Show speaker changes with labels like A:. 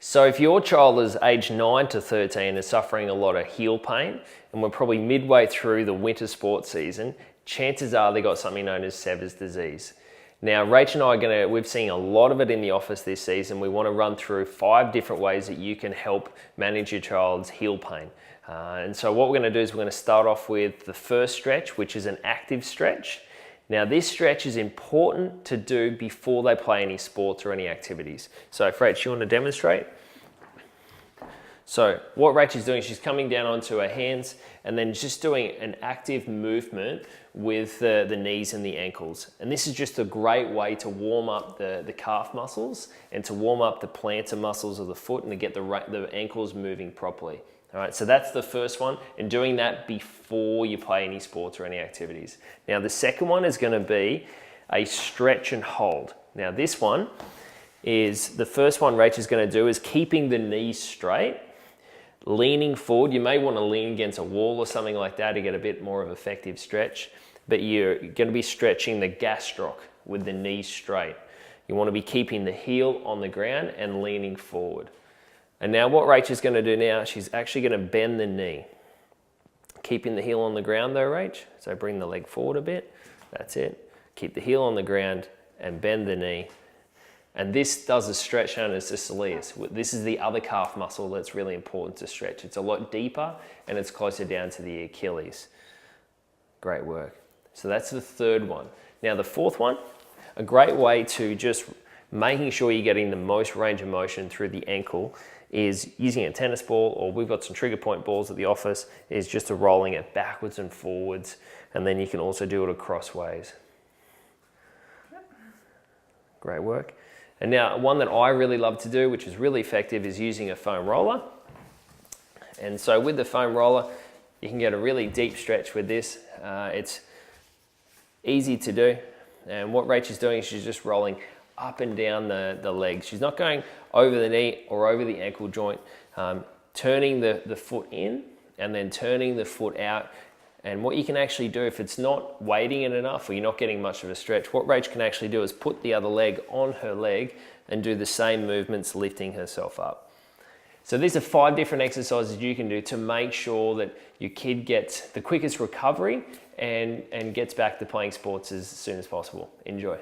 A: So if your child is age 9 to 13 is suffering a lot of heel pain, and we're probably midway through the winter sports season, chances are they got something known as Sever's disease. Now, Rach and I we've seen a lot of it in the office this season. We want to run through 5 different ways that you can help manage your child's heel pain. And so what we're going to do is we're going to start off with the first stretch, which is an active stretch. Now, this stretch is important to do before they play any sports or any activities. So, Rach, you want to demonstrate? So, what Rach is doing, she's coming down onto her hands and then just doing an active movement with the knees and the ankles. And this is just a great way to warm up the calf muscles and to warm up the plantar muscles of the foot and to get the ankles moving properly. All right, so that's the first one, and doing that before you play any sports or any activities. Now, the second one is going to be a stretch and hold. Now, this one is, the first one Rach is going to do is keeping the knees straight, leaning forward. You may want to lean against a wall or something like that to get a bit more of an effective stretch, but you're going to be stretching the gastroc with the knees straight. You want to be keeping the heel on the ground and leaning forward. And now what Rach is going to do now, she's actually going to bend the knee. Keeping the heel on the ground though, Rach. So bring the leg forward a bit. That's it. Keep the heel on the ground and bend the knee. And this does a stretch known as the soleus. This is the other calf muscle that's really important to stretch. It's a lot deeper and it's closer down to the Achilles. Great work. So that's the third one. Now the fourth one, a great way to just making sure you're getting the most range of motion through the ankle is using a tennis ball, or we've got some trigger point balls at the office, is just to rolling it backwards and forwards, and then you can also do it across ways. Great work. And now one that I really love to do, which is really effective, is using a foam roller. And so with the foam roller, you can get a really deep stretch with this. It's easy to do. And what Rach is doing is she's just rolling up and down the legs. She's not going over the knee or over the ankle joint, turning the foot in and then turning the foot out. And what you can actually do, if it's not weighting it enough or you're not getting much of a stretch, what Rach can actually do is put the other leg on her leg and do the same movements, lifting herself up. So these are 5 different exercises you can do to make sure that your kid gets the quickest recovery and gets back to playing sports as soon as possible. Enjoy.